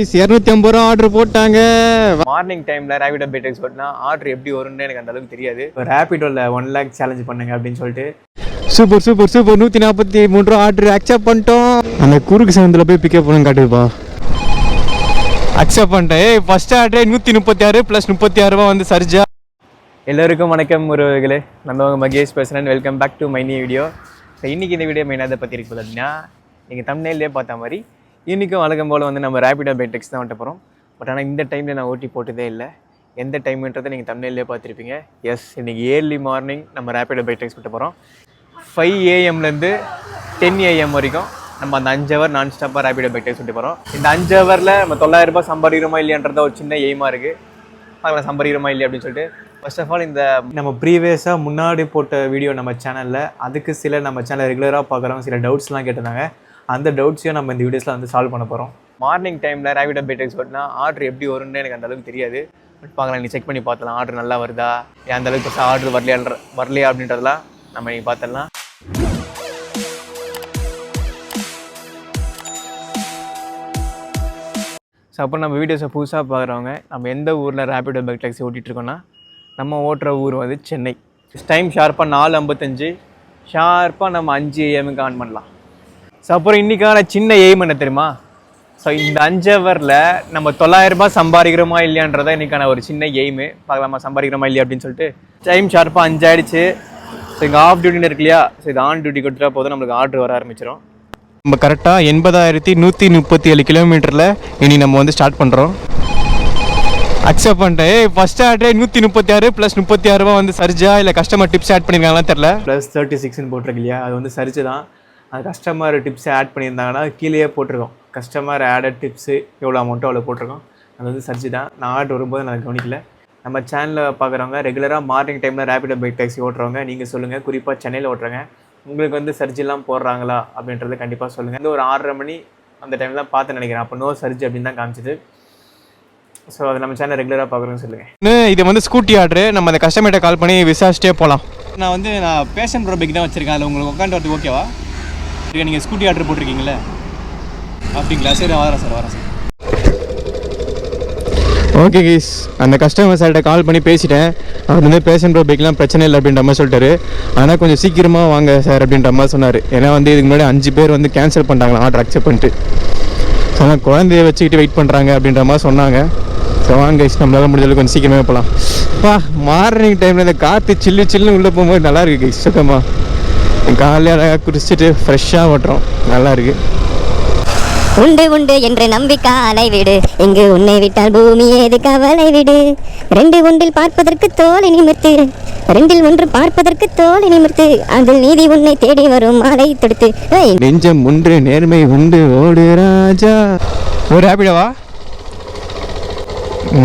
250 ரூபா ஆர்டர் போட்டாங்க. மார்னிங் டைமில் ரேபிடோ பேட்டெக்ஸ் போட்டினா ஆர்டர் எப்படி வரும்னு எனக்கு அந்த அளவுக்கு தெரியாது. ரேபிடோவில் 1 lakh சேலஞ்ச் பண்ணுங்க அப்படின்னு சொல்லிட்டு சூப்பர் 143 ரூபா ஆர்டர் அக்செப்ட் பண்ணிட்டோம். அந்த குறுக்கு சந்தில் போய் பிக்கப் பண்ண காட்டுதுப்பா. அக்செப்ட் பண்ணிட்டேன். ஃபர்ஸ்ட் ஆர்டரே 136 + 36 ரூபா வந்து சரிஜா. எல்லோருக்கும் வணக்கம் உறவுகளே, நம்ம மகேஷ் பேசுகிறேன். Welcome back to my new video. So இன்றைக்கி இந்த வீடியோ மெயினாக பற்றி இருக்குது அப்படின்னா, நீங்கள் தம்ப்நெயிலே பார்த்த மாதிரி இன்றைக்கும் வழக்கம் போல் வந்து நம்ம ரேபிடோ பேட்டெக்ஸ் தான் வந்துட்டு போகிறோம். பட் ஆனால் இந்த டைமில் நான் ஓட்டி போட்டதே இல்லை. எந்த டைம்ன்றதை நீங்கள் தம்ப்நெயிலே பார்த்துருப்பீங்க. எஸ், இன்றைக்கி ஏர்லி மார்னிங் நம்ம ரேபிடோ பேட்டெக்ஸ் விட்டு போகிறோம். 5 AM to 10 AM வரைக்கும் நம்ம அந்த 5 hour நான் ஸ்டாப்பாக ரேபிடோ பேட்டெக்ஸ் விட்டு போகிறோம். இந்த 5 hourல நம்ம 900 ரூபாய் சம்பாதிக்கிறோமா இல்லையான்றத ஒரு சின்ன எய்மாக இருக்குது. அதில் சம்பாதிக்கிறோமா இல்லையா அப்படின்னு சொல்லிட்டு ஃபர்ஸ்ட் ஆஃப் ஆல் இந்த நம்ம ப்ரீவியஸாக முன்னாடி போட்ட வீடியோ நம்ம சேனலில் அதுக்கு சில நம்ம சேனல் ரெகுலராக பார்க்குறவங்க சில டவுட்ஸ்லாம் கேட்டிருந்தாங்க. அந்த டவுட்ஸையும் நம்ம இந்த வீடியோஸில் வந்து சால்வ் பண்ண போகிறோம். மார்னிங் டைமில் ரேபிடோ பேட்டெக்ஸ் போட்டினா ஆர்டர் எப்படி வரும்னு எனக்கு அந்த அளவுக்கு தெரியாது. பட் பார்க்கலாம், நீ செக் பண்ணி பார்த்தலாம் ஆர்டர் நல்லா வருதா, அந்த அளவுக்கு ஆர்டர் வரலையா அப்படின்றதெல்லாம் நம்ம நீங்கள் பார்த்துடலாம். ஸோ அப்புறம் நம்ம வீடியோஸை புதுசாக பார்க்குறவங்க, நம்ம எந்த ஊரில் ரேபிடோ பேட்டெக்ஸி ஓட்டிகிட்ருக்கோன்னா, நம்ம ஓட்டுற ஊர் வந்து சென்னை. டைம் ஷார்ப்பாக 4:55 ஷார்ப்பாக நம்ம 5 AM ஆன் பண்ணலாம். ஸோ அப்புறம் இன்றைக்கான சின்ன எய்ம் என்ன தெரியுமா? ஸோ இந்த 5 hourல நம்ம 900 ரூபாய் சம்பாதிக்கிறோமா இல்லையான்றதை இன்றைக்கான ஒரு சின்ன எய்மு. பார்க்கலாமா சம்பாதிக்கிறோமா இல்லையா அப்படின்னு சொல்லிட்டு. டைம் ஷார்ப்பாக 5 ஆகிடுச்சு. ஸோ இங்கே ஆஃப் டியூட்டின்னு இருக்கு இல்லையா, ஸோ இது ஆன் டியூட்டி கொடுத்துட்டா போதும், நம்மளுக்கு ஆர்டர் வர ஆரம்பிச்சிடும். நம்ம கரெக்டாக 80,137 கிலோமீட்டரில் இனி நம்ம வந்து ஸ்டார்ட் பண்ணுறோம். அக்செப்ட் பண்ணிட்டேன். ஃபர்ஸ்ட் ஆர்டரே 136 + 36 ரூபா வந்து சரிஜா இல்லை கஸ்டமர் டிப்ஸ் ஆட் பண்ணியிருக்காங்களான்னு தெரில. +36 போட்டிருக்கு இல்லையா, அது வந்து சரிச்சு தான். அது கஸ்டமர் டிப்ஸ் ஆட் பண்ணியிருந்தாங்கன்னா கீழே போட்டிருக்கோம், கஸ்டமர் ஆடட் டிப்ஸு எவ்வளோ அமௌண்ட்டோ அவ்வளோ போட்டிருக்கோம். அது வந்து சரிச்சு தான். நான் ஆர்டர் வரும்போது நான் கவனிக்கல. நம்ம சேனலில் பார்க்குறவங்க ரெகுலராக மார்னிங் டைமில் ரேபிடோ பேட்டெக்ஸி ஓட்டுறவங்க நீங்கள் சொல்லுங்கள். குறிப்பாக சென்னையில் ஓட்டுறவங்க உங்களுக்கு வந்து சர்ஜெலாம் போடுறாங்களா அப்படின்றத கண்டிப்பாக சொல்லுங்கள். இந்த ஒரு 6:30 மணி அந்த டைமில் தான் பார்த்து நினைக்கிறேன். அப்போ நோ சர்ஜ் அப்படின்னு தான் காமிச்சிது. ஸோ அது நம்ம சேனல் ரெகுலராக பார்க்குறோன்னு சொல்லுங்கள். இது வந்து ஸ்கூட்டி ஆர்டரு. நம்ம அந்த கஸ்டமர்கிட்ட கால் பண்ணி விசாரிச்சிட்டே போகலாம். நான் பேஷன் ப்ரோ பைக் தான் வச்சுருக்கேன். அதில் உங்களுக்கு உட்காந்து வரது ஓகேவா? நீங்கள் ஸ்கூட்டி ஆர்டர் போட்டிருக்கீங்களே அப்படிங்களா? சரி, வரேன் சார். ஓகே கைஸ், அந்த கஸ்டமர் சார்கிட்ட கால் பண்ணி பேசிட்டேன். அவர் வந்து பேஷன் ப்ரோ பைக்லாம் பிரச்சனை இல்லை அப்படின்ற மாதிரி சொல்லிட்டாரு. ஆனால் கொஞ்சம் சீக்கிரமாக வாங்க சார் அப்படின்ற மாதிரி சொன்னார். ஏன்னா வந்து இதுக்கு முன்னாடி 5 பேர் வந்து கேன்சல் பண்ணிட்டாங்களா ஆர்டர் அக்செப்ட் பண்ணிட்டு. ஸோ ஆனால் குழந்தைய வச்சுக்கிட்டு வெயிட் பண்ணுறாங்க அப்படின்ற மாதிரி சொன்னாங்க. ஸோ வாங்க கைஸ், நம்மளால் முடிஞ்சளவுக்கு கொஞ்சம் சீக்கிரமே போகலாம். மார்னிங் டைமில் இந்த காற்று சில்லுன்னு உள்ளே போகும்போது நல்லாயிருக்கு கைஸ். சுத்தமாக காலையில் அழகாக குடிச்சிட்டு ஃப்ரெஷ்ஷாக ஓட்டுறோம், நல்லாயிருக்கு. உண்டு உண்டு என்று நம்பிக்கை அலை விடு, இங்கு உன்னை விட்டால் பூமி ஏது கவலை விடு. 2 ஒன்றில் பார்ப்பதற்கு தோலை நிமிர்த்து, 2இல் 1 பார்ப்பதற்கு தோலை நிமிர்த்து, அதில் நீதி உன்னை தேடி வரும் அலை தொடுத்து. நெஞ்சம் ஒன்று நேர்மை உண்டு ஓடு ராஜா. ஒரு ரேபிடோவா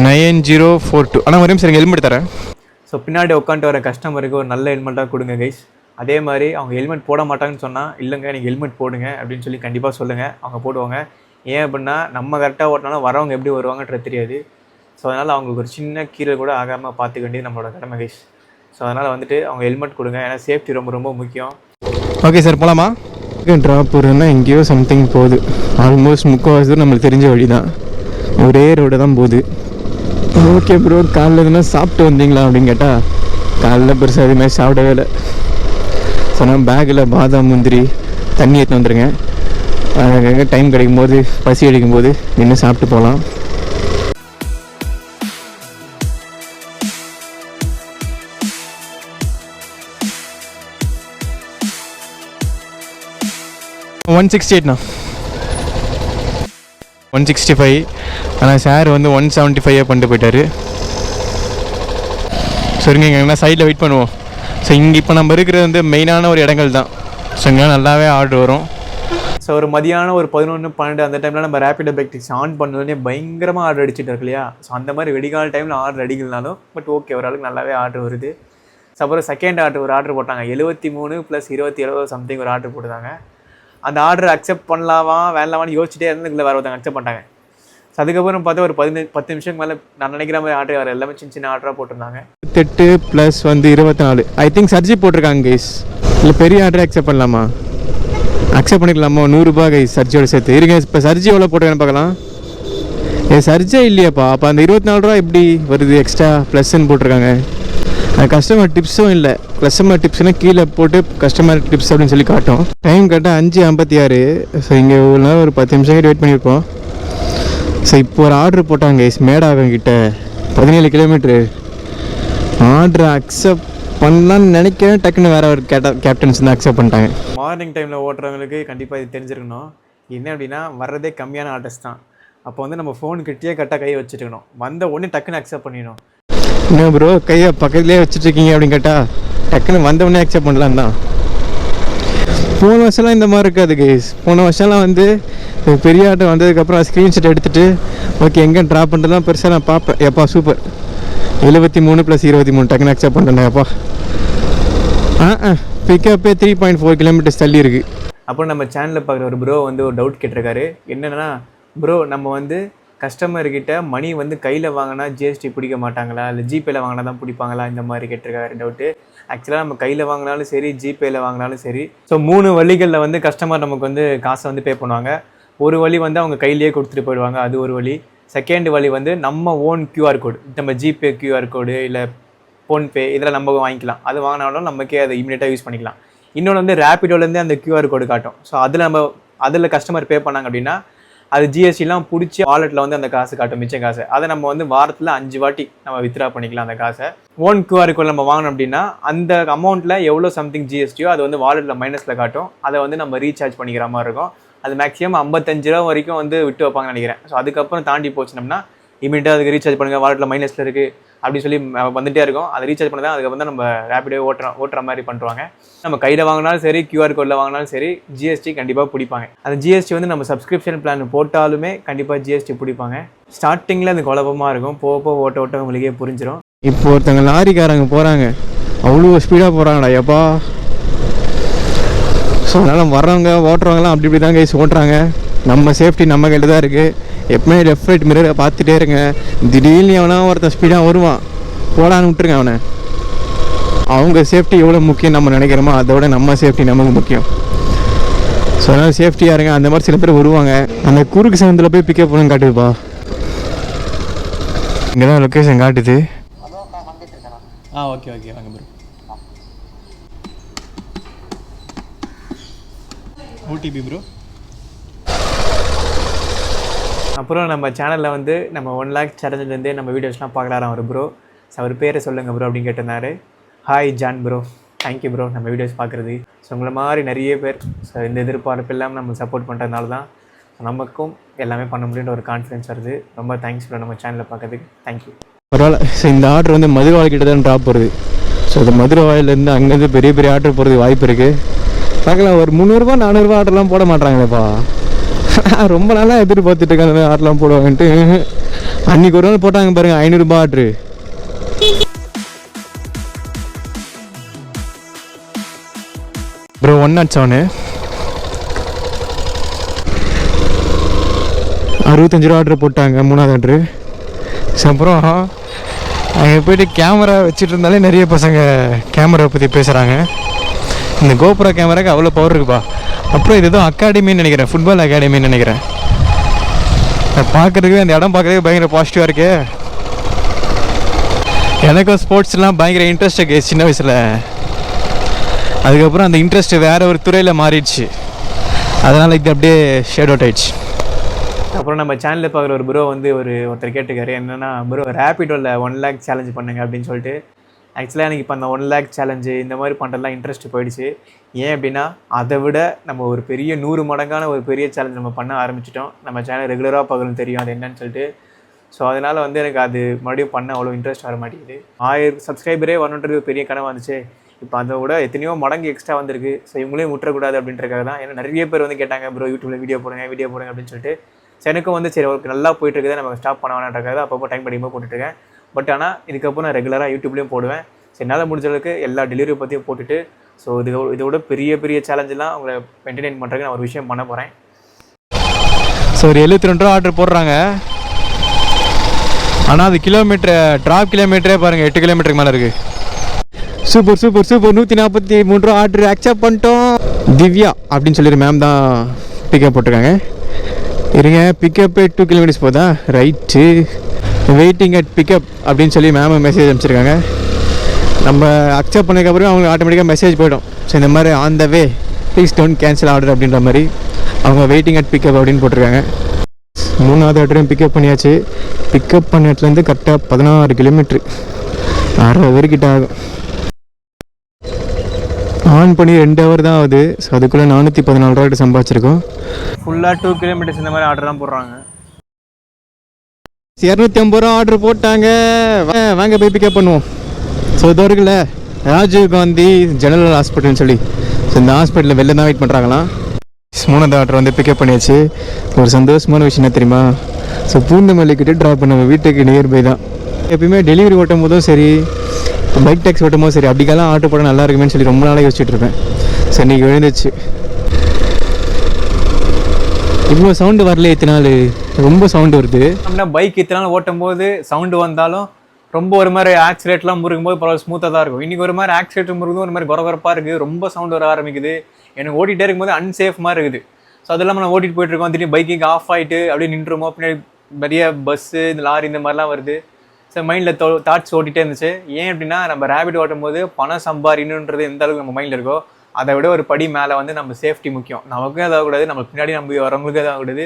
9042. ஆனால் ஒரு நிமிஷம் ஹெல்மெட் தரேன். ஸோ பின்னாடி உட்காந்துட்டு வர கஸ்டமருக்கு ஒரு நல்ல ஹெல்மெட்டாக கொடுங்க கைஸ். அதே மாதிரி அவங்க ஹெல்மெட் போட மாட்டாங்கன்னு சொன்னால், இல்லைங்க நீங்கள் ஹெல்மெட் போடுங்க அப்படின்னு சொல்லி கண்டிப்பாக சொல்லுங்கள். அவங்க போடுவாங்க. ஏன் அப்படின்னா நம்ம கரெக்டாக ஓட்டினாலும் வரவங்க எப்படி வருவாங்கன்றது தெரியாது. ஸோ அதனால் அவங்களுக்கு ஒரு சின்ன கீரை கூட ஆகாமல் பார்த்துக்க வேண்டியது நம்மளோட கடமை கைஸ். ஸோ அதனால் வந்துட்டு அவங்க ஹெல்மெட் கொடுங்க. ஏன்னா சேஃப்டி ரொம்ப ரொம்ப முக்கியம். ஓகே சார், போகலாமா? ட்ராப் வருன்னா எங்கேயோ சம்திங் போகுது. ஆல்மோஸ்ட் 3/4 நம்மளுக்கு தெரிஞ்ச வழி தான், ஒரே ரோடு தான் போகுது. ஓகே ப்ரோ, காலைல எதுனா சாப்பிட்டு வந்தீங்களா அப்படின்னு கேட்டால் காலைல பெருசாக எதுவுமே சாப்பிடவே இல்லை. சொன்னால் பேக்கில் பாதாம் முந்திரி தண்ணி எடுத்துன்னு வந்துடுங்க. அங்கே டைம் கிடைக்கும் போது பசி அடிக்கும் போது நின்று சாப்பிட்டு போகலாம். $168ண்ணா, 165. ஆனால் சார் வந்து 175 பண்ணிட்டு போயிட்டார். சரிங்க, இங்கே எங்கன்னா சைடில் வெயிட் பண்ணுவோம். ஸோ இங்கே இப்போ நம்ம இருக்கிறது வந்து மெயினான ஒரு இடங்கள் தான். ஸோ இங்கே நல்லாவே ஆர்டர் வரும். ஸோ ஒரு மதியானம் ஒரு 11-12 அந்த டைமில் நம்ம ரேபிடோ பேட்டெக்ஸி ஆன் பண்ணோடனே பயங்கரமாக ஆர்டர் அடிச்சுட்டு இருக்கு இல்லையா. ஸோ அந்த மாதிரி வெடிகால டைமில் ஆர்டர் அடிக்கலனாலும் பட் ஓகே, ஓரளவுக்கு நல்லாவே ஆர்டர் வருது. ஸோ அப்புறம் செகண்ட் ஒரு ஆர்டர் போட்டாங்க. 73 + 27 சம்திங் ஒரு ஆர்டர் போட்டுருந்தாங்க. அந்த ஆர்டர் அக்செப்ட் பண்ணலாமா வேணலாமான்னு யோசிச்சுட்டே இருந்ததுக்குள்ள வேறு ஒருத்தங்க அக்செப்ட் பண்ணிட்டாங்க. ஸோ அதுக்கப்புறம் பார்த்தா ஒரு 10 நிமிஷம் மேலே நான் நினைக்கிற மாதிரி ஆர்டர் வேறு எல்லாமே சின்ன ஆர்டராக போட்டிருந்தாங்க. 8 + 24 ஐ திங்க் சர்ஜி போட்டிருக்காங்க கைஸ். இல்லை பெரிய ஆர்டர் அக்செப்ட் பண்ணலாமா? அக்செப்ட் பண்ணிக்கலாமா? 100 ரூபாய் கைஸ் சர்ஜியோட சேர்த்து. இருங்க, இப்போ சர்ஜி எவ்வளோ போட்டிருக்கேன்னு பார்க்கலாம். சர்ஜே இல்லையாப்பா. அப்போ அந்த 24 ரூபா எப்படி வருது எக்ஸ்ட்ரா ப்ளஸ்ன்னு போட்டிருக்காங்க. அது கஸ்டமர் டிப்ஸும் இல்லை. கஸ்டமர் டிப்ஸ்னால் கீழே போட்டு கஸ்டமர் டிப்ஸ் அப்படின்னு சொல்லி காட்டும். டைம் கரெக்டாக 5:56. ஸோ இங்கே ஒரு நேரம் ஒரு 10 நிமிஷம் கிட்ட வெயிட் பண்ணியிருப்போம். ஸோ இப்போ ஒரு ஆர்டர் போட்டாங்க மேடாவங்கிட்ட 17 கிலோமீட்ரு. ஆர்டர் அக்செப்ட் பண்ணலான்னு நினைக்கிறேன். டக்குன்னு வேறு ஒரு கேப்டன்ஸ் வந்து அக்செப்ட் பண்ணிட்டாங்க. மார்னிங் டைமில் ஓட்டுறவங்களுக்கு கண்டிப்பாக இது தெரிஞ்சிருக்கணும். என்ன அப்படின்னா வர்றதே கம்மியான ஆர்டர்ஸ் தான். அப்போ வந்து நம்ம ஃபோன் கிட்டேயே கரெக்டாக கையை வச்சுட்டுக்கணும். வந்த உடனே டக்குன்னு அக்செப்ட் பண்ணிடணும். என்ன ப்ரோ கையை பக்கத்துலேயே வச்சுட்ருக்கீங்க அப்படின்னு கேட்டால் டக்குன்னு வந்த உடனே அக்செப்ட் பண்ணலாம் தான். போன வருஷம்லாம் இந்த மாதிரி இருக்காது கைஸ். போன வருஷம்லாம் வந்து பெரிய ஆட்டம் வந்ததுக்கப்புறம் ஸ்க்ரீன்ஷாட் எடுத்துகிட்டு ஓகே எங்கே ட்ராப் பண்ணுறதுலாம் பெருசாக நான் பார்ப்பேன். எப்பா சூப்பர் 73 + 23 டக்குன்னு அக்செப்ட் பண்ணிட்டேன். எப்பா பிக்கப்பே 3.4 கிலோமீட்டர்ஸ் தள்ளி இருக்குது. அப்புறம் நம்ம சேனலில் பார்க்குற ஒரு ப்ரோ வந்து ஒரு டவுட் கேட்டிருக்காரு. என்னென்னா ப்ரோ நம்ம வந்து கஸ்டமர்கிட்ட மணி வந்து கையில் வாங்கினா ஜிஎஸ்டி பிடிக்க மாட்டாங்களா, இல்லை ஜிபேயில் வாங்கினா தான் பிடிப்பாங்களா, இந்த மாதிரி கேட்டிருக்காரு டவுட்டு. ஆக்சுவலாக நம்ம கையில் வாங்கினாலும் சரி ஜிபேயில் வாங்கினாலும் சரி, ஸோ 3 வழிகளில் வந்து கஸ்டமர் நமக்கு வந்து காசை வந்து பே பண்ணுவாங்க. ஒரு வழி வந்து அவங்க கையிலேயே கொடுத்துட்டு போயிடுவாங்க, அது ஒரு வழி. செகண்ட் வழி வந்து நம்ம ஓன் QR கோடு, நம்ம ஜிபே QR கோடு இல்லை ஃபோன்பே இதில் நம்ம வாங்கிக்கலாம். அது வாங்கினாலும் நமக்கே அதை இமீடியட்டாக யூஸ் பண்ணிக்கலாம். இன்னொன்று வந்து ரேப்பிடோலேருந்து அந்த QR கோடு காட்டும். ஸோ அதில் கஸ்டமர் பே பண்ணாங்க அப்படின்னா அது ஜிஎஸ்டிலாம் பிடிச்சி வாலெட்டில் வந்து அந்த காசு காட்டும், மிச்ச காசு. அதை நம்ம வந்து வாரத்தில் 5 வாட்டி நம்ம வித்ரா பண்ணிக்கலாம் அந்த காசை. ஓன் QR கோட் நம்ம வாங்கணும் அப்படின்னா அந்த அமௌண்ட்டில் எவ்வளோ சம்திங் ஜிஎஸ்டியோ அது வந்து வாலெட்டில் மைனஸில் காட்டும். அதை வந்து நம்ம ரீசார்ஜ் பண்ணிக்கிற மாதிரி இருக்கும். அது மேக்ஸிமம் 55 ரூபா வரைக்கும் வந்து விட்டு வைப்பாங்கன்னு நினைக்கிறேன். ஸோ அதுக்கப்புறம் தாண்டி போச்சுனோம்னா இமீடியட்டாக அதுக்கு ரீசார்ஜ் பண்ணுங்கள், வாலெட்டில் மைனஸில் இருக்குது அப்படி சொல்லி வந்துகிட்டே இருக்கும். அதை ரீசார்ஜ் பண்ண தான் அதுக்கு வந்து நம்ம ரேப்பிடோ ஓட்டுற மாதிரி பண்ணுவாங்க. நம்ம கையில் வாங்கினாலும் சரி QR கோடில் வாங்கினாலும் சரி ஜிஎஸ்டி கண்டிப்பாக பிடிப்பாங்க. அந்த ஜிஎஸ்டி வந்து நம்ம சப்ஸ்கிரிப்ஷன் பிளான் போட்டாலுமே கண்டிப்பாக ஜிஎஸ்டி பிடிப்பாங்க. ஸ்டார்டிங்கில் அது குழப்பமாக இருக்கும், போக ஓட்ட உங்களுக்கே புரிஞ்சிடும். இப்போ ஒருத்தவங்க லாரிக்காரங்க போகிறாங்க, அவ்வளோ ஸ்பீடாக போகிறாங்கடா எப்பா. ஸோ அதனால் வர்றவங்க ஓட்டுறவங்களாம் அப்படி இப்படி தான் கைஸ் ஓட்டுறாங்க. நம்ம சேஃப்டி நம்ம கையில் தான் இருக்குது. எப்பவுமே லெஃப்ட் ரைட் மிரரை பார்த்துட்டே இருங்க. திடீர்னு அவனா ஒருத்தன் ஸ்பீடாக வருவான், போடான்னு விட்டுருங்க அவனை. அவங்க சேஃப்டி எவ்வளோ முக்கியம் நம்ம நினைக்கிறோமோ அதோட நம்ம சேஃப்டி நமக்கு முக்கியம். ஸோ அதனால் சேஃப்டியாக இருங்க. அந்த மாதிரி சில பேர் வருவாங்க. அந்த குறுக்கு சங்கத்தில் போய் பிக்கப் பண்ணு காட்டுதுப்பா. இங்கே தான் லொக்கேஷன் காட்டுது. ஓகே வாங்க ப்ரோ. OTP bro. அப்புறம் நம்ம சேனலில் வந்து நம்ம 1 lakh சேலஞ்சிலேருந்தே நம்ம வீடியோஸ்லாம் பார்க்கலாராம் ஒரு ப்ரோ. அவர் பேரை சொல்லுங்கள் ப்ரோ அப்படின்னு கேட்டிருந்தாரு. Hi John bro, thank you bro நம்ம வீடியோஸ் பார்க்குறது. ஸோ உங்களை மாதிரி நிறைய பேர் ஸோ இந்த எதிர்பார்ப்பு இல்லாமல் நம்ம சப்போர்ட் பண்ணுறதுனால தான் நமக்கும் எல்லாமே பண்ண முடியுன்ற ஒரு கான்ஃபிடன்ஸ் வருது. ரொம்ப தேங்க்ஸ் ப்ரோ நம்ம சேனலில் பார்க்கறதுக்கு, தேங்க்யூ. பரவாயில்ல. ஸோ இந்த ஆர்டர் வந்து மதுரை கிட்ட தான் ட்ராப் போகிறது. ஸோ அது மதுரை வாயிலேருந்து அங்கேருந்து பெரிய ஆர்டர் போகிறதுக்கு வாய்ப்பு இருக்குது. பார்க்கலாம். ஒரு 300 400 ஆர்டர்லாம் போட மாட்டாங்களேப்பா. ரொம்ப நாளாக எதிர்பார்த்துட்டு இருக்காங்க அந்த மாதிரி ஆர்டர்லாம் போடுவாங்கன்ட்டு. அன்றைக்கி ஒரு நாள் போட்டாங்க பாருங்கள் 500 ஆர்டரு. ப்ரோ 107 65 ரூபா ஆர்டர் போட்டாங்க, 3வது ஆர்டரு. அப்புறம் அங்கே போய்ட்டு கேமரா வச்சுட்டு இருந்தாலே நிறைய பசங்க கேமரா பற்றி பேசுகிறாங்க. இந்த கோபுரா கேமராக்கு அவ்வளோ பவர் இருக்குப்பா. அப்புறம் இது எதுவும் அகாடமின்னு நினைக்கிறேன், ஃபுட்பால் அகாடமின்னு நினைக்கிறேன். பார்க்குறதுக்கு அந்த இடம் பார்க்குறதுக்கு பயங்கர பாசிட்டிவாக இருக்கு. எனக்கும் ஸ்போர்ட்ஸ்லாம் பயங்கர இன்ட்ரெஸ்ட் இருக்குது சின்ன வயசில். அதுக்கப்புறம் அந்த இன்ட்ரெஸ்ட் வேறு ஒரு துறையில் மாறிடுச்சு. அதனால் இது அப்படியே ஷேட் அவுட் ஆயிடுச்சு. அப்புறம் நம்ம சேனலில் பார்க்குற ஒரு ப்ரோ வந்து ஒருத்தர் கேட்டுக்காரு. என்னென்னா ப்ரோ ரேப்பிடோவில் 1 lakh சேலஞ்ச் பண்ணுங்க அப்படின்னு சொல்லிட்டு. ஆக்சுவலாக எனக்கு இப்போ அந்த 1 lakh சேலஞ்சு இந்த மாதிரி பண்ணுறதுலாம் இன்ட்ரெஸ்ட் போயிடுச்சு. ஏன் அப்படின்னா அதை விட நம்ம ஒரு பெரிய 100 மடங்கான ஒரு பெரிய சேலஞ்ச் நம்ம பண்ண ஆரம்பிச்சிட்டோம். நம்ம சேனல் ரெகுலராக பார்க்கணும் தெரியும் அது என்னன்னு சொல்லிட்டு. ஸோ அதனால் வந்து எனக்கு அது மறுபடியும் பண்ண அவ்வளோ இன்ட்ரெஸ்ட் வர மாட்டேங்குது. 1000 சப்ஸ்கிரைபரே வரணுன்றது பெரிய கனவு வந்துச்சு. இப்போ அதை விட எத்தனையோ மடங்கு எக்ஸ்ட்ரா வந்திருக்கு. ஸோ இவங்களே முற்றக்கூடாது அப்படின்றக்காக தான். ஏன்னா நிறைய பேர் வந்து கேட்டாங்க ப்ரோ யூடியூப்பில் வீடியோ போடுங்க அப்படின்னு சொல்லிட்டு. ஸோ எனக்கும் வந்து சரி அவருக்கு நல்லா போயிட்டுருக்குது, நம்ம ஸ்டாப் பண்ண வேணான்றக்காக அப்பப்போ டைம் படிக்கும்போது போட்டுட்ருக்கேன். பட் ஆனால் இதுக்கப்புறம் நான் ரெகுலராக யூடியூப்லேயும் போடுவேன். ஸோ என்னால் முடிஞ்ச அளவுக்கு எல்லா டெலிவரி பற்றியும் போட்டுட்டு ஸோ இதோட பெரிய சேலஞ்செலாம் அவங்களை என்டர்டெயின் பண்ணுறதுக்கு நான் ஒரு விஷயம் பண்ண போகிறேன். ஸோ ஒரு 72 ரூபா ஆர்டர் போடுறாங்க. ஆனால் அது ட்ராப் கிலோமீட்டரே பாருங்கள் 8 கிலோமீட்டருக்கு மேலே இருக்குது. சூப்பர் 143 ரூபா ஆர்டர் அக்செப்ட் பண்ணிட்டோம். திவ்யா அப்படின்னு சொல்லிட்டு மேம் தான் பிக்கப் போட்டிருக்காங்க. இருங்க, பிக்கப்பு 2 கிலோமீட்டர்ஸ் போதா? ரைட்டு. வெயிட்டிங் அட் பிக்கப் அப்படின்னு சொல்லி மேம் மெசேஜ் அனுப்பிச்சிருக்காங்க. நம்ம அக்செப்ட் பண்ணதுக்கப்புறம் அவங்களுக்கு ஆட்டோமேட்டிக்காக மெசேஜ் போய்டும். ஸோ இந்த மாதிரி on the way please don't cancel order அப்படின்ற மாதிரி அவங்க வெயிட்டிங் அட் பிக்கப் அப்படின்னு போட்டிருக்காங்க. 3வது ஆர்டரையும் பிக்கப் பண்ணியாச்சு. பிக்கப் பண்ண இடத்துலேருந்து கரெக்டாக 16 கிலோமீட்ரு, 6 ஹவர் கிட்ட ஆகும். ஆன் பண்ணி 2 ஹவர் தான் ஆகுது. ஸோ அதுக்குள்ளே 414 ரூபா சம்பாதிச்சிருக்கோம். ஃபுல்லாக 2 கிலோமீட்டர்ஸ் இந்த மாதிரி ஆர்டர்லாம் போடுறாங்க. 250 ரூபா ஆர்டர் போட்டாங்க. வாங்க போய் பிக்கப் பண்ணுவோம். ஸோ இது இருக்குல்ல ராஜீவ் காந்தி ஜெனரல் ஹாஸ்பிட்டல்னு சொல்லி, ஸோ இந்த ஹாஸ்பிட்டலில் வெளில தான் வெயிட் பண்ணுறாங்களாம். 3வது ஆர்டர் வந்து பிக்கப் பண்ணியாச்சு. ஒரு சந்தோஷமான விஷயம் என்ன தெரியுமா? ஸோ பூந்தமல்லிக்கிட்டே ட்ராப் பண்ண வீட்டுக்கு நியர்பை தான். எப்பயுமே டெலிவரி ஓட்டும் போதும் சரி, பைக் டேக்ஸி ஓட்டும் போதும் சரி, அப்படிக்கெல்லாம் ஆட்டோ போட நல்லா இருக்குமேன்னு சொல்லி ரொம்ப நாளாக யோசிச்சுட்டு இருப்பேன். ஸோ இன்றைக்கி எழுந்துச்சு. இவ்வளோ சவுண்டு வரல இத்தனை நாள், ரொம்ப சவுண்டு வருது. அப்படின்னா பைக் இத்தனை நாள் ஓட்டும் போது சவுண்டு வந்தாலும் ரொம்ப ஒரு மாதிரி ஆக்சிடென்ட்லாம் முருகும்போது பரவாயில்ல ஸ்மூத்தாக தான் இருக்கும். இன்றைக்கி ஒரு மாதிரி ஆக்சிடென்ட் முருகும் ஒரு மாதிரி குறகுறப்பாக இருக்குது, ரொம்ப சவுண்டு வர ஆரம்பிக்குது. எனக்கு ஓட்டிகிட்டே இருக்கும்போது அன்சேஃப் மாதிரி இருக்குது. ஸோ அது இல்லாமல் நான் ஓட்டிகிட்டு போயிட்டுருக்கோம், திடீர்னு பைக்கிங் ஆஃப் ஆகிட்டு அப்படியே நின்றுமோ, பின்னாடி நிறைய பஸ்ஸு இந்த லாரி இந்த மாதிரிலாம் வருது. ஸோ மைண்டில் தாட்ஸ் ஓட்டிகிட்டே இருந்துச்சு. ஏன் அப்படின்னா நம்ம ரேபிட் ஓட்டும் போது பணம் சம்பாதிக்கணுன்றது எந்த அளவுக்கு நம்ம மைண்டில் இருக்கோ அதை விட ஒரு படி மேலே வந்து நம்ம சேஃப்டி முக்கியம். நமக்கும் எதாகக்கூடாது, நம்ம பின்னாடி நம்ம வரவங்களுக்கும் எதாகக்கூடாது,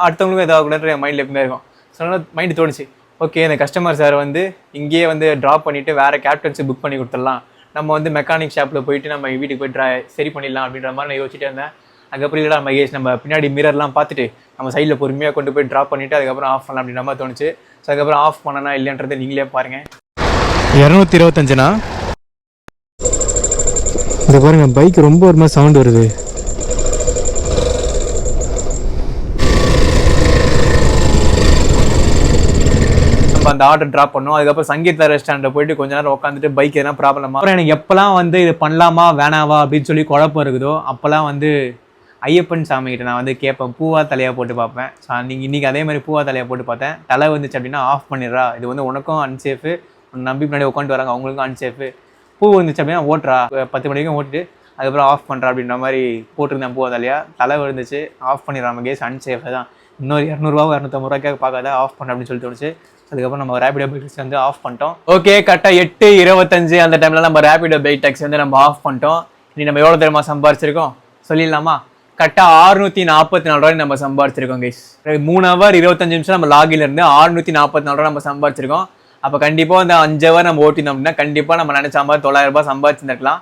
அடுத்தவங்களுக்கும் எதாகக்கூடாதுன்ற என் மைண்டில் எப்பவுமே இருக்கும். ஸோ அதனால் மைண்டு தோணுச்சு, ஓகே இந்த கஸ்டமர் சார் வந்து இங்கேயே வந்து ட்ராப் பண்ணிவிட்டு வேறு கேப்டன்ஸு புக் பண்ணி கொடுத்துடலாம், நம்ம வந்து மெக்கானிக் ஷாப்பில் போயிட்டு நம்ம வீட்டுக்கு போய் சரி பண்ணிடலாம் அப்படின்ற மாதிரி நான் யோசிச்சுட்டே இருந்தேன். அதுக்கப்புறம் இல்லைடா மகேஷ், நம்ம பின்னாடி மிரர்லாம் பார்த்துட்டு நம்ம சைடில் பொறுமையாக கொண்டு போய் ட்ராப் பண்ணிவிட்டு அதுக்கப்புறம் ஆஃப் பண்ணலாம் அப்படின்ற மாதிரி தோணுச்சு. ஸோ அதுக்கப்புறம் ஆஃப் பண்ணனா இல்லைன்றதை நீங்களே பாருங்கள். 225ண்ணா இந்த பாருங்க, பைக் ரொம்ப ஒரு மாதிரி சவுண்ட் வருது. நம்ம அந்த ஆர்டர் ட்ராப் பண்ணோம். அதுக்கப்புறம் சங்கீதா ரெஸ்டாரண்ட்டில் போயிட்டு கொஞ்ச நேரம் உட்காந்துட்டு பைக் எதனா ப்ராப்ளமா, அப்புறம் எனக்கு எப்போல்லாம் வந்து இது பண்ணலாமா வேணாவா அப்படின்னு சொல்லி குழப்பம் இருக்குதோ அப்போல்லாம் வந்து ஐயப்பன் சாமிகிட்ட நான் வந்து கேட்பேன், பூவா தலையாக போட்டு பார்ப்பேன். ஸோ நீங்கள் இன்றைக்கி அதே மாதிரி பூவா தலையாக போட்டு பார்த்தேன். தலை வந்துச்சு அப்படின்னா ஆஃப் பண்ணிடுறா, இது வந்து உனக்கும் அன்சேஃபு, நம்பி முன்னாடி உட்காந்து வராங்க அவங்களுக்கும் அன்சேஃபு. பூ வந்துச்சு அப்படின்னா ஓட்டுறா, 10 மணிக்கும் ஓட்டிட்டு அதுக்கப்புறம் ஆஃப் பண்ணுறா அப்படின்ற மாதிரி போட்டிருந்தேன் பூவா தலையாக. தலை விழுந்துச்சு, ஆஃப் பண்ணிடுறான் கேஸ், அன்சேஃபு தான். இன்னொரு 200 250 ரூபாய்க்காக பார்க்காத, ஆஃப் பண்ண அப்படின்னு சொல்லி தோணுச்சு. அதுக்கப்புறம் நம்ம ரேபிடோ பைக் டாக்ஸி வந்து ஆஃப் பண்ணிட்டோம். ஓகே, கரெக்டாக 8:25 அந்த டைமில் நம்ம ரேபிடோ பைக் டாக்ஸி வந்து நம்ம ஆஃப் பண்ணிட்டோம். இனி நம்ம எவ்வளோ தெரியுமா சம்பாரிச்சிருக்கோம் சொல்லிடலாமா? கரெக்டாக 644 ரூபாய் நம்ம சம்பாரிச்சிருக்கோம் கைஸ். 3 ஹவர் 25 நிமிஷம் நம்ம லாகில இருந்து 644 ரூபாய் நம்ம சம்பாரிச்சிருக்கோம். அப்போ கண்டிப்பாக அந்த 5 ஹவர் நம்ம ஓட்டினோம் அப்படின்னா கண்டிப்பாக நம்ம நினைச்ச மாதிரி 900 ரூபாய் சம்பாதிச்சிருக்கலாம்.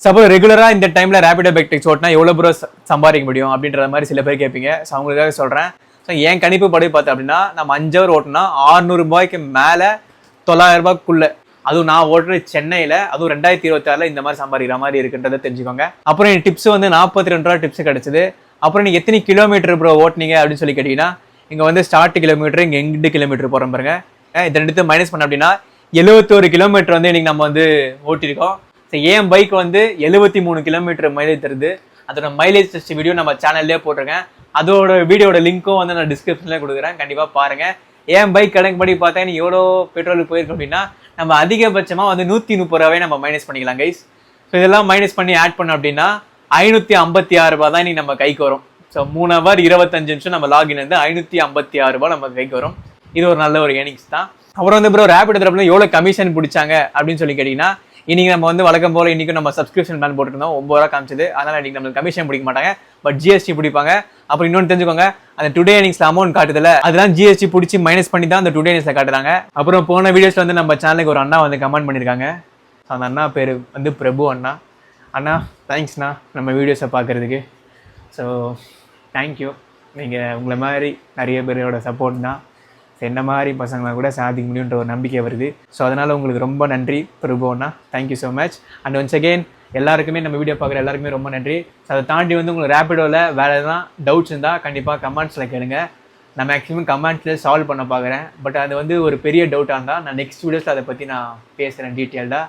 சப்போஸ் ரெகுலராக இந்த டைமில் ரேபிடோ பைக் டாக்ஸி ஓட்டினா எவ்வளோ ப்ரோ சம்பாதிக்க முடியும் அப்படின்ற மாதிரி சில பேர் கேட்பீங்க. ஸோ அவங்களுக்காக சொல்கிறேன். ஸோ என் கணிப்பு படி பார்த்தேன் அப்படின்னா நம்ம 5 ஹவர் ஓட்டினா 600 ரூபாய்க்கு மேலே 900 ரூபாய்க்குள்ளே, அதுவும் நான் ஓட்டுற சென்னையில், அதுவும் 2026 இந்த மாதிரி சம்பாதிக்கிற மாதிரி இருக்குன்றதை தெரிஞ்சுக்கோங்க. அப்புறம் என் டிப்ஸ் வந்து 42 ரூபா டிப்ஸ் கிடச்சிது. அப்புறம் நீங்கள் எத்தனை கிலோமீட்டர் ப்ரோ ஓட்டினீங்க அப்படின்னு சொல்லி கேட்டிங்கன்னா, இங்கே வந்து ஸ்டார்ட் கிலோமீட்டர், இங்கே எண்டு கிலோமீட்டர் போகிறோம் பாருங்க. இதை ரெண்டு மைனஸ் பண்ண அப்படின்னா 71 கிலோமீட்டர் வந்து இன்றைக்கி நம்ம வந்து ஓட்டியிருக்கோம். ஸோ என் பைக் வந்து 73 கிலோமீட்டர் மைலேஜ் தருது. அதோட மைலேஜ் டெஸ்ட் வீடியோ நம்ம சேனல்லே போட்டிருக்கேன். அதோட வீடியோட லிங்க்கும் வந்து நான் டிஸ்கிரிப்ஷனில் கொடுக்குறேன், கண்டிப்பாக பாருங்கள். என் பைக் கணக்குப்படி பார்த்தா நீ எவ்வளோ பெட்ரோலுக்கு போயிருக்கோம் அப்படின்னா நம்ம அதிகபட்சமாக வந்து 130 ரூபாவே நம்ம மைனஸ் பண்ணிக்கலாம் கைஸ். ஸோ இதெல்லாம் மைனஸ் பண்ணி ஆட் பண்ணோம் அப்படின்னா 556 ரூபா தான் இன்னைக்கு நம்ம கைக்கு வரும். ஸோ 3 ஹவர் 25 நிமிஷம் நம்ம லாகின் வந்து 556 ரூபாய் நம்ம கைக்கு வரும். இது ஒரு நல்ல ஒரு ஏர்னிங்ஸ் தான். அப்புறம் வந்து ப்ரோ ரேபிட் தரப்புல எவ்வளோ கமிஷன் பிடிச்சாங்க அப்படின்னு சொல்லி கேட்டிங்கன்னா, இன்னைக்கு நம்ம வந்து வழக்கம் போல இன்னைக்கு நம்ம சப்ஸ்கிரிப்ஷன் பிளான் போட்டுருந்தோம், 9 ரூபா காமிச்சது. அதனால இன்னைக்கு நம்மளுக்கு கமிஷன் பிடிக்க மாட்டாங்க, பட் ஜிஎஸ்டி பிடிப்பாங்க. அப்புறம் இன்னொன்று தெரிஞ்சுக்கோங்க, அந்த டுடே ஏர்னிங்ஸ்ல அமௌண்ட் காட்டுதில்ல, அதெல்லாம் ஜிஎஸ்டி பிடிச்சி மைனஸ் பண்ணி தான் அந்த டுடே ஏர்னிங்ஸ்ல காட்டுறாங்க. அப்புறம் போன வீடியோஸ்ல வந்து நம்ம சேனலுக்கு ஒரு அண்ணா வந்து கமெண்ட் பண்ணியிருக்காங்க. அந்த அண்ணா பேர் வந்து பிரபு அண்ணா. அண்ணா தேங்க்ஸ்ண்ணா நம்ம வீடியோஸை பார்க்குறதுக்கு. So thank you. நீங்கள் உங்களை மாதிரி நிறைய பேரோட சப்போர்ட் தான் என்ன மாதிரி பசங்களை கூட சாதிக்க முடியுன்ற ஒரு நம்பிக்கை வருது. ஸோ அதனால் உங்களுக்கு ரொம்ப நன்றி பிரபுண்ணா, thank you so much. And once again எல்லாருக்குமே நம்ம வீடியோ பார்க்குற எல்லாருக்குமே ரொம்ப நன்றி. ஸோ அதை தாண்டி வந்து உங்களுக்கு ரேபிடோவில் வேறு எதுனா டவுட்ஸ் இருந்தால் கண்டிப்பாக கமெண்ட்ஸில் கேளுங்க. நான் மேக்ஸிமம் கமெண்ட்ஸில் சால்வ் பண்ண பார்க்குறேன். பட் அது வந்து ஒரு பெரிய டவுட்டாக இருந்தால் நான் நெக்ஸ்ட் வீடியோஸில் அதை பற்றி நான் பேசுகிறேன் டீட்டெயில்டாக.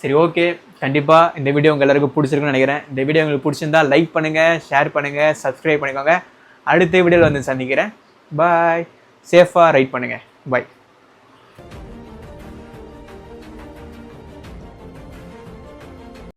சரி, ஓகே. கண்டிப்பாக இந்த வீடியோ உங்கள் எல்லாருக்கும் பிடிச்சிருக்குன்னு நினைக்கிறேன். இந்த வீடியோ உங்களுக்கு பிடிச்சிருந்தா லைக் பண்ணுங்கள், ஷேர் பண்ணுங்கள், சப்ஸ்கிரைப் பண்ணிக்கோங்க. அடுத்த வீடியோவில் வந்து சந்திக்கிறேன். பாய். சேஃபாக ரைட் பண்ணுங்கள். பாய்.